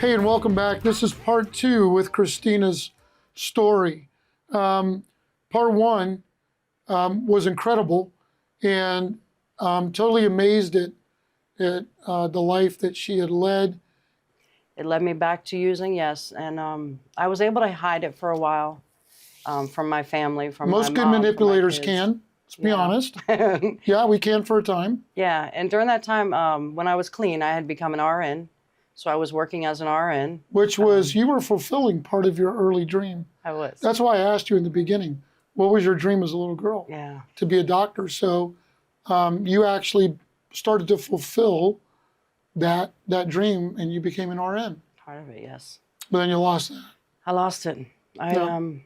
Hey, and welcome back. This is part 2 with Christina's story. Part 1 was incredible, and I'm totally amazed at the life that she had led. It led me back to using, yes, and I was able to hide it for a while from my family, from Most my good mom, from my manipulators kids. can, let's be Yeah. honest. Yeah, we can for a time. Yeah, and during that time, when I was clean, I had become an RN, so I was working as an RN. Which was, you were fulfilling part of your early dream. I was. That's why I asked you in the beginning, what was your dream as a little girl? Yeah. To be a doctor. So you actually started to fulfill that dream, and you became an RN. Part of it, yes. But then you lost that. I lost it. I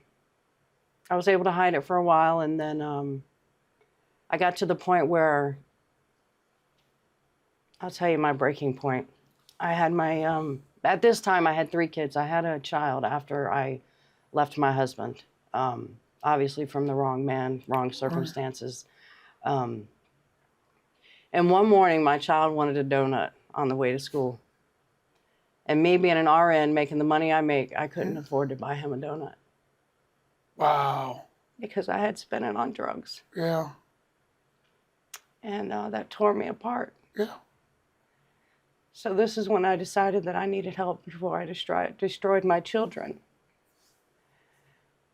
was able to hide it for a while, and then I got to the point where, I'll tell you my breaking point. I had my, at this time I had 3 kids. I had a child after I left my husband, obviously from the wrong man, wrong circumstances. And one morning my child wanted a donut on the way to school. And me being an RN, making the money I make, I couldn't afford to buy him a donut. Wow. Because I had spent it on drugs. Yeah. And that tore me apart. Yeah. So this is when I decided that I needed help before I destroyed my children.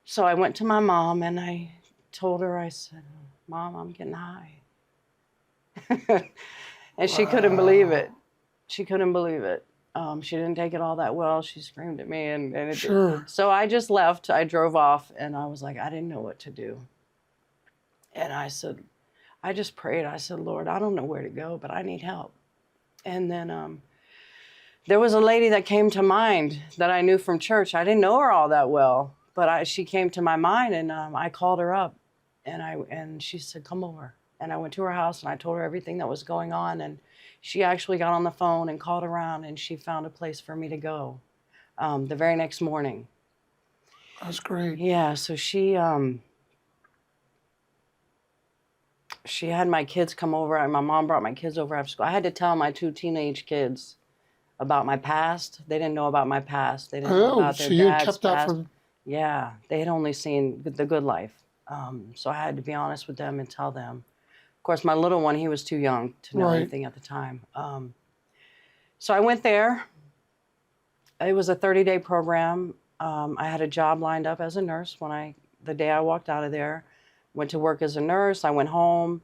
So I went to my mom and I told her, I said, Mom, I'm getting high. And she couldn't believe it. She couldn't believe it. She didn't take it all that well. She screamed at me. And Sure. So I just left. I drove off and I was like, I didn't know what to do. And I said, I just prayed. I said, Lord, I don't know where to go, but I need help. And then there was a lady that came to mind that I knew from church. I didn't know her all that well, but she came to my mind, and I called her up, and she said, come over. And I went to her house, and I told her everything that was going on, and she actually got on the phone and called around, and she found a place for me to go the very next morning. That's great. Yeah, so she had my kids come over, and my mom brought my kids over after school. I had to tell my 2 teenage kids about my past. They didn't know about my past. They didn't know about their so you dad's kept that past. from... Yeah, they had only seen the good life. So I had to be honest with them and tell them. Of course, my little one, he was too young to know anything at the time. So I went there. It was a 30-day program. I had a job lined up as a nurse the day I walked out of there. Went to work as a nurse. I went home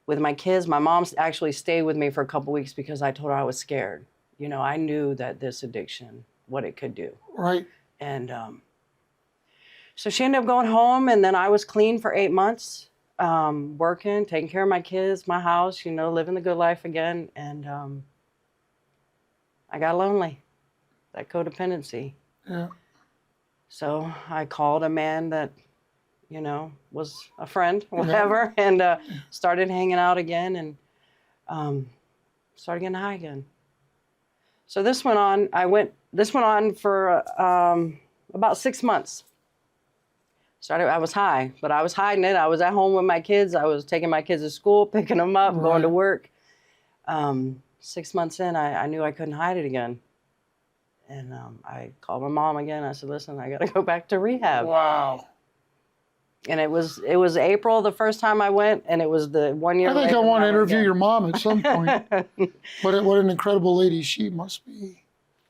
with my kids. My mom actually stayed with me for a couple weeks because I told her I was scared. You know, I knew that this addiction, what it could do. Right. And so she ended up going home, and then I was clean for 8 months, working, taking care of my kids, my house, you know, living the good life again. And I got lonely, that codependency. Yeah. So I called a man that, you know, was a friend, whatever, and started hanging out again, and started getting high again. So this went on for about 6 months. I was high, but I was hiding it. I was at home with my kids. I was taking my kids to school, picking them up, going to work. 6 months in, I knew I couldn't hide it again. And I called my mom again. I said, listen, I got to go back to rehab. Wow. And it was April the first time I went, and it was the 1 year I think later I want to interview again. your mom at some point. What an incredible lady she must be.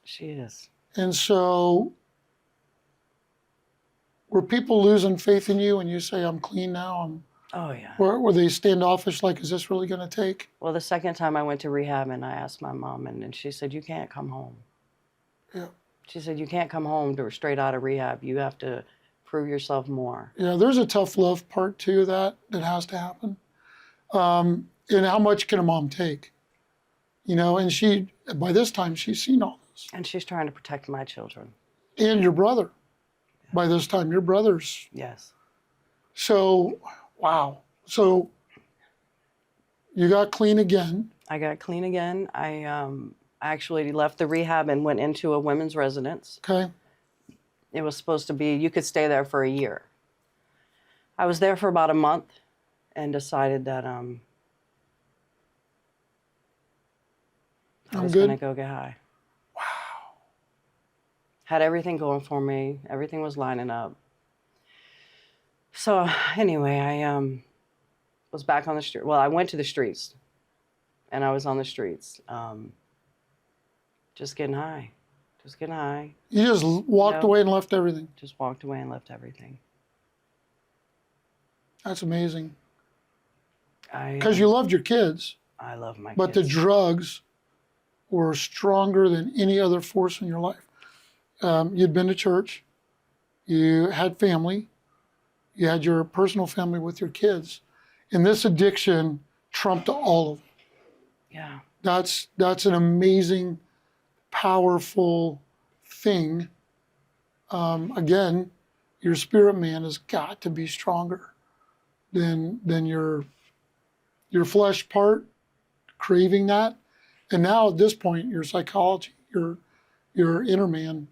She is. And so, were people losing faith in you when you say, I'm clean now? Oh, yeah. Were they standoffish, like, is this really going to take? Well, the second time I went to rehab, and I asked my mom, and she said, you can't come home. Yeah. She said, you can't come home straight out of rehab. You have to prove yourself more. Yeah, there's a tough love part too that has to happen. And how much can a mom take? You know, and by this time, she's seen all this. And she's trying to protect my children. And your brother. By this time, your brother's. Yes. So, wow. So, you got clean again. I got clean again. I actually left the rehab and went into a women's residence. Okay. It was supposed to be, you could stay there for a year. I was there for about a month and decided that I was going to go get high. Wow. Had everything going for me. Everything was lining up. So anyway, I was back on the street. Well, I went to the streets, and I was on the streets, just getting high, just getting high. You just walked away and left everything. Just walked away and left everything. That's amazing. Because Because you loved your kids, I love my but kids. the drugs were stronger than any other force in your life. You'd been to church, you had family, you had your personal family with your kids, and this addiction trumped all of them. Yeah. That's an amazing, powerful thing. Again, your spirit man has got to be stronger than your flesh part, craving that. And now at this point, your psychology, your inner man,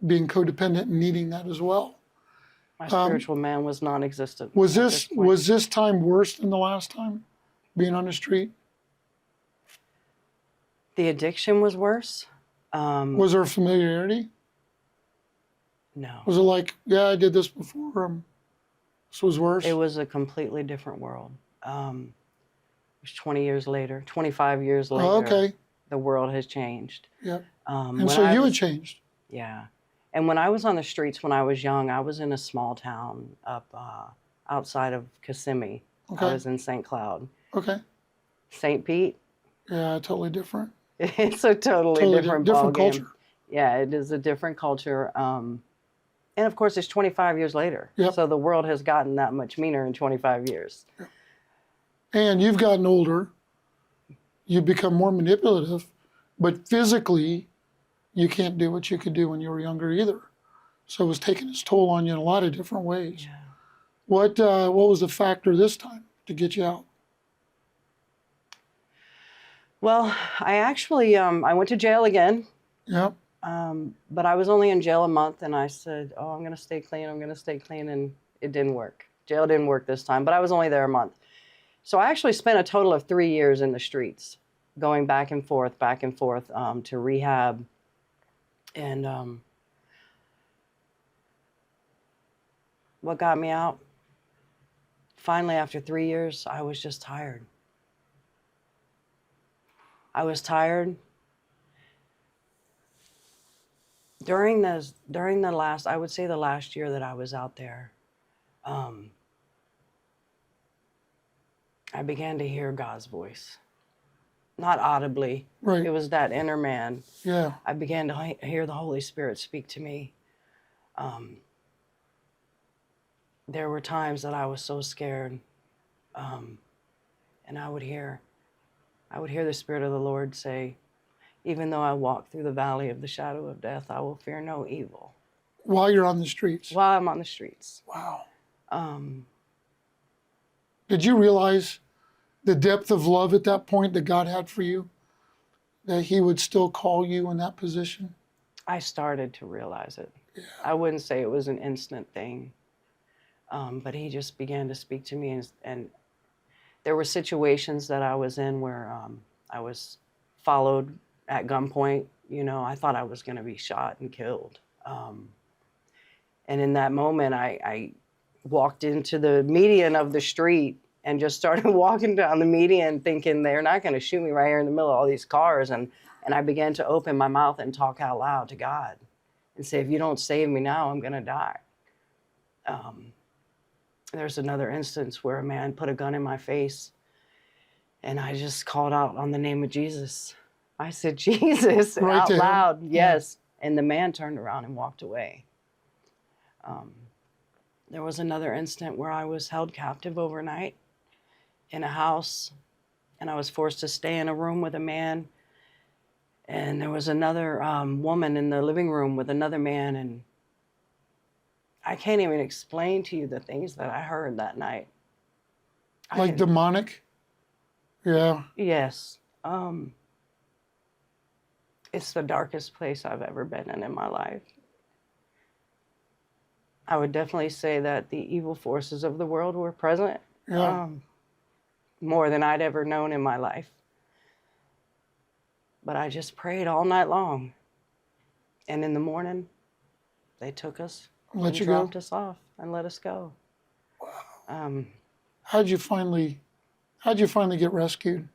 being codependent and needing that as well. My spiritual man was non-existent. Was this time worse than the last time, being on the street? The addiction was worse. Was there familiarity? No. Was it like, yeah, I did this before, this was worse? It was a completely different world. It was 20 years later, 25 years later. Oh, okay. The world has changed. Yep. And And so you had changed. Yeah. And when I was on the streets when I was young, I was in a small town up outside of Kissimmee. Okay. I was in St. Cloud. Okay. St. Pete, Yeah, totally different. it's a totally different different ballgame. culture. Yeah, it is a different culture. And of course, it's 25 years later. Yep. So the world has gotten that much meaner in 25 years. And you've gotten older. You've become more manipulative, but physically, you can't do what you could do when you were younger either. So it was taking its toll on you in a lot of different ways. Yeah. What was the factor this time to get you out? Well, I actually, I went to jail again. Yep. But I was only in jail a month, and I said, oh, I'm going to stay clean. I'm going to stay clean. And it didn't work. Jail didn't work this time, but I was only there a month. So I actually spent a total of 3 years in the streets, going back and forth to rehab. And what got me out? Finally, after 3 years, I was just tired. I was tired. During the last, I would say the last year that I was out there, I began to hear God's voice. Not audibly. Right. It was that inner man. Yeah. I began to hear the Holy Spirit speak to me. There were times that I was so scared, and I would hear the Spirit of the Lord say, even though I walk through the valley of the shadow of death, I will fear no evil. While you're on the streets. While I'm on the streets. Wow. Um, Did you realize the depth of love at that point that God had for you? That he would still call you in that position? I started to realize it. Yeah. I wouldn't say it was an instant thing, but he just began to speak to me. And there were situations that I was in where I was followed at gunpoint. You know, I thought I was going to be shot and killed. And in that moment, I walked into the median of the street and just started walking down the median thinking they're not going to shoot me right here in the middle of all these cars. And I began to open my mouth and talk out loud to God and say, if you don't save me now, I'm going to die. There's another instance where a man put a gun in my face and I just called out on the name of Jesus. I said, Jesus, Right out to him. loud, yes. Yeah. And the man turned around and walked away. There was another instant where I was held captive overnight in a house, and I was forced to stay in a room with a man. And there was another woman in the living room with another man, and I can't even explain to you the things that I heard that night. Like demonic? Yeah. Yes. It's the darkest place I've ever been in my life. I would definitely say that the evil forces of the world were present, Yeah. more than I'd ever known in my life. But I just prayed all night long. And in the morning, they took us Let and you go? dropped us off and let us go. Um, How'd you finally get rescued?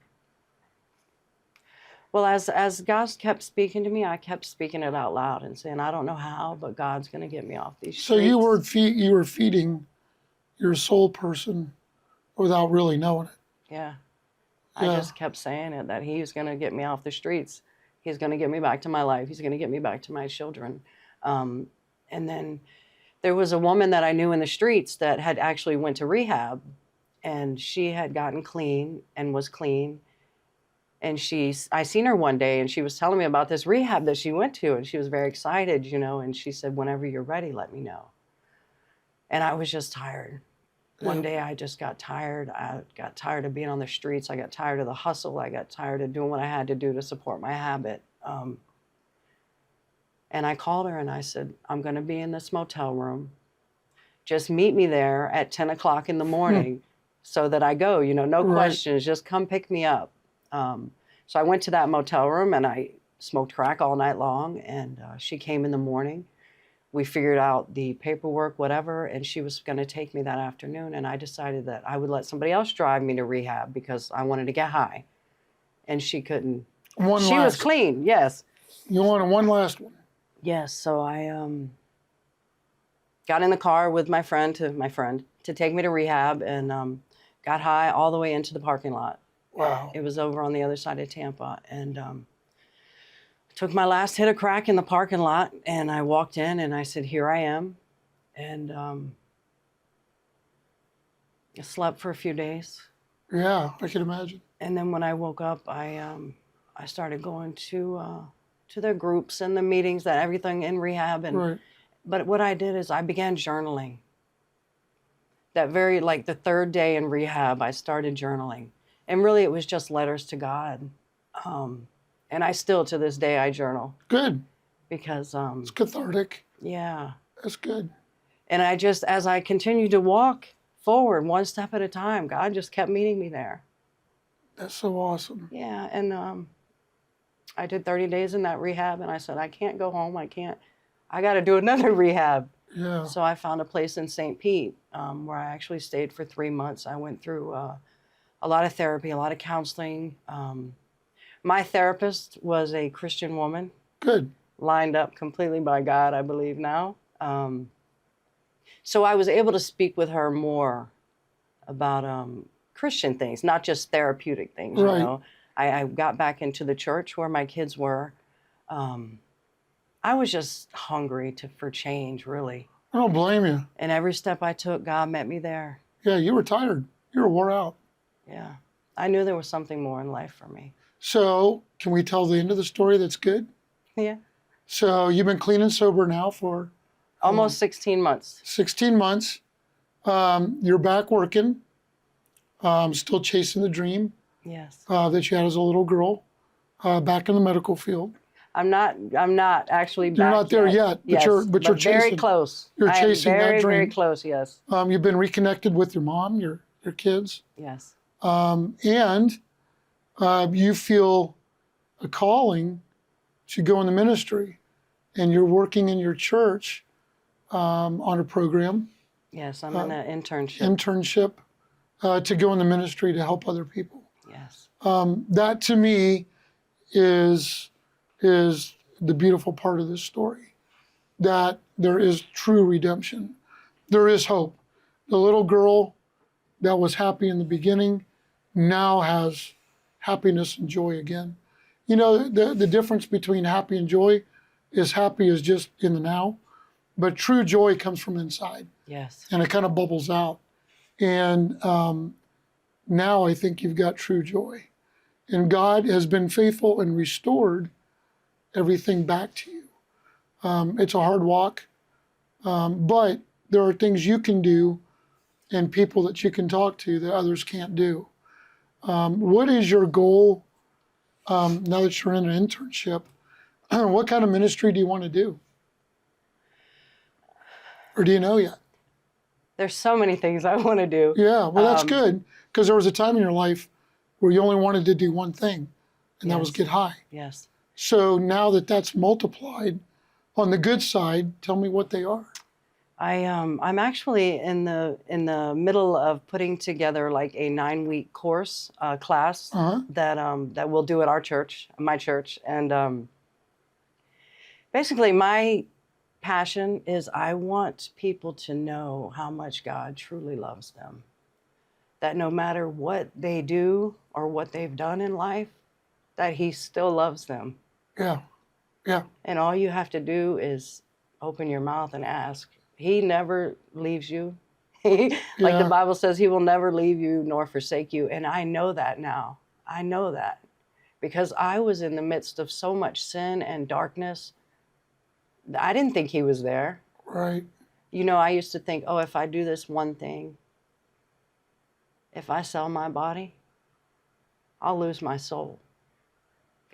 well, as God kept speaking to me, I kept speaking it out loud and saying, I don't know how, but God's going to get me off these So streets. you were feeding your soul person without really knowing it. Yeah. Yeah. I just kept saying it, that He's going to get me off the streets. He's going to get me back to my life. He's going to get me back to my children. And then there was a woman that I knew in the streets that had actually went to rehab, and she had gotten clean and was clean. And I seen her one day, and she was telling me about this rehab that she went to, and she was very excited, you know, and she said, whenever you're ready, let me know. And I was just tired. One day I just got tired. I got tired of being on the streets. I got tired of the hustle. I got tired of doing what I had to do to support my habit. And I called her and I said, I'm going to be in this motel room. Just meet me there at 10 o'clock in the morning so that I go, you know, no questions, just come pick me up. So I went to that motel room and I smoked crack all night long, and she came in the morning. We figured out the paperwork, whatever, and she was going to take me that afternoon, and I decided that I would let somebody else drive me to rehab because I wanted to get high, and she couldn't. She was clean, yes. You wanted one last one? Yes, so I got in the car with my friend to take me to rehab, and got high all the way into the parking lot. Wow. It was over on the other side of Tampa, and took my last hit of crack in the parking lot, and I walked in and I said, here I am. And I slept for a few days. Yeah, I can imagine. And then when I woke up, I started going to the groups and the meetings, that everything in rehab. And but what I did is I began journaling. That the third day in rehab, I started journaling. And really it was just letters to God. And I still, to this day, I journal. Good. Because it's cathartic. Yeah. That's good. And I just, as I continued to walk forward one step at a time, God just kept meeting me there. That's so awesome. Yeah, and I did 30 days in that rehab, and I said, I can't go home. I got to do another rehab. Yeah. So I found a place in St. Pete where I actually stayed for 3 months. I went through a lot of therapy, a lot of counseling. My therapist was a Christian woman. Good. Lined up completely by God, I believe now. So I was able to speak with her more about Christian things, not just therapeutic things. You know, I got back into the church where my kids were. I was just hungry for change, really. I don't blame you. And every step I took, God met me there. Yeah, you were tired. You were wore out. Yeah, I knew there was something more in life for me. So, can we tell the end of the story that's good? Yeah. So, you've been clean and sober now for? Almost 16 months. 16 months. You're back working, still chasing the dream. Yes. That you had as a little girl, back in the medical field. I'm not actually back. You're not there yet, but you're chasing. Very close. You're chasing that dream. Very close, yes. You've been reconnected with your mom, your kids. Yes. And you feel a calling to go in the ministry, and you're working in your church on a program. Yes, I'm in an internship. To go in the ministry to help other people. Yes. That to me is the beautiful part of this story, that there is true redemption. There is hope. The little girl that was happy in the beginning now has happiness and joy again. You know, the difference between happy and joy is happy is just in the now, but true joy comes from inside. Yes. And it kind of bubbles out. And now I think you've got true joy. And God has been faithful and restored everything back to you. It's a hard walk, but there are things you can do and people that you can talk to that others can't do. What is your goal now that you're in an internship? What kind of ministry do you want to do? Or do you know yet? There's so many things I want to do. Yeah, well, that's good, because there was a time in your life where you only wanted to do one thing, and that was get high. Yes. So now that that's multiplied, on the good side. Tell me what they are. I'm actually in the middle of putting together like a 9-week course class that we'll do at our church, my church, and basically my passion is I want people to know how much God truly loves them. That no matter what they do or what they've done in life, that He still loves them. Yeah, yeah. And all you have to do is open your mouth and ask. He never leaves you. Like the Bible says, He will never leave you nor forsake you. And I know that now. I know that because I was in the midst of so much sin and darkness. I didn't think He was there. Right. You know, I used to think, oh, if I do this one thing, if I sell my body, I'll lose my soul.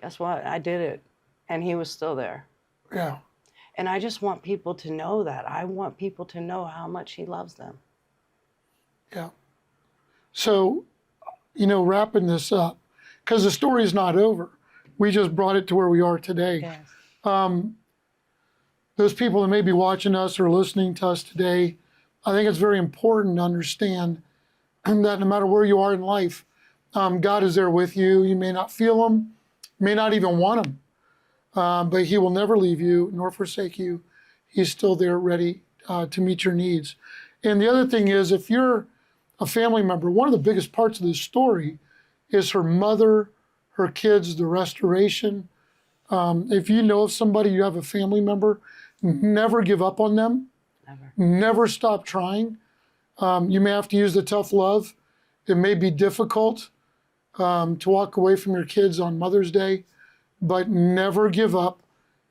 Guess what? I did it. And He was still there. Yeah. And I just want people to know that. I want people to know how much He loves them. Yeah. So, wrapping this up, because the story is not over. We just brought it to where we are today. Yes. Those people that may be watching us or listening to us today, I think it's very important to understand that no matter where you are in life, God is there with you. You may not feel Him, may not even want Him. But He will never leave you nor forsake you. He's still there ready to meet your needs. And the other thing is, if you're a family member, one of the biggest parts of this story is her mother, her kids, the restoration. If you know of somebody, you have a family member, never give up on them. Never stop trying. You may have to use the tough love. It may be difficult to walk away from your kids on Mother's Day, but never give up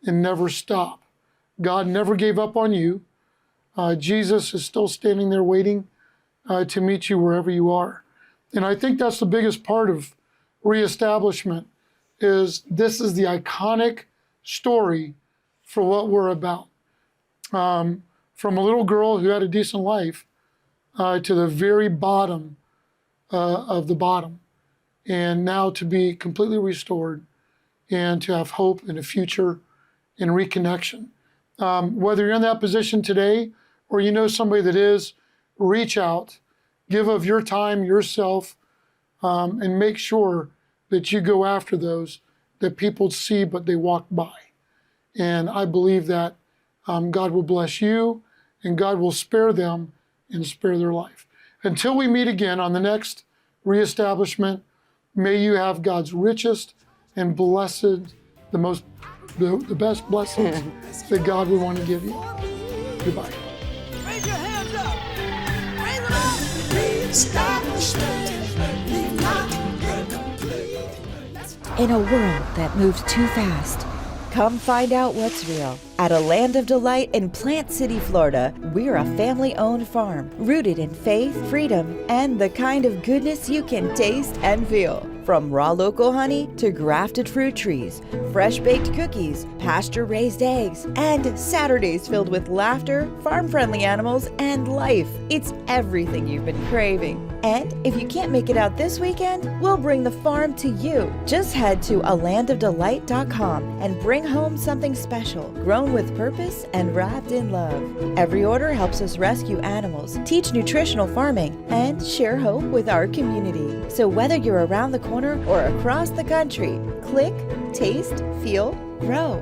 and never stop. God never gave up on you. Jesus is still standing there waiting to meet you wherever you are. And I think that's the biggest part of reestablishment is this is the iconic story for what we're about. From a little girl who had a decent life to the very bottom of the bottom. And now to be completely restored and to have hope and a future and reconnection. Whether you're in that position today or you know somebody that is, reach out, give of your time, yourself, and make sure that you go after those that people see but they walk by. And I believe that God will bless you and God will spare them and spare their life. Until we meet again on the next reestablishment, may you have God's richest and blessed, the best blessings that God would want to give you. Goodbye. Raise your hands up. Raise it up. Reestablishment. Leave not incomplete. In a world that moves too fast, come find out what's real. At a Land of Delight in Plant City, Florida, we're a family-owned farm rooted in faith, freedom, and the kind of goodness you can taste and feel. From raw local honey to grafted fruit trees, fresh-baked cookies, pasture-raised eggs, and Saturdays filled with laughter, farm-friendly animals, and life. It's everything you've been craving. And if you can't make it out this weekend, we'll bring the farm to you. Just head to alandofdelight.com and bring home something special, grown with purpose and wrapped in love. Every order helps us rescue animals, teach nutritional farming, and share hope with our community. So whether you're around the corner or across the country, click, taste, feel, grow.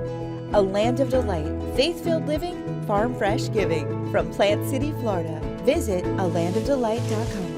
A Land of Delight, faith-filled living, farm-fresh giving. From Plant City, Florida. Visit alandofdelight.com.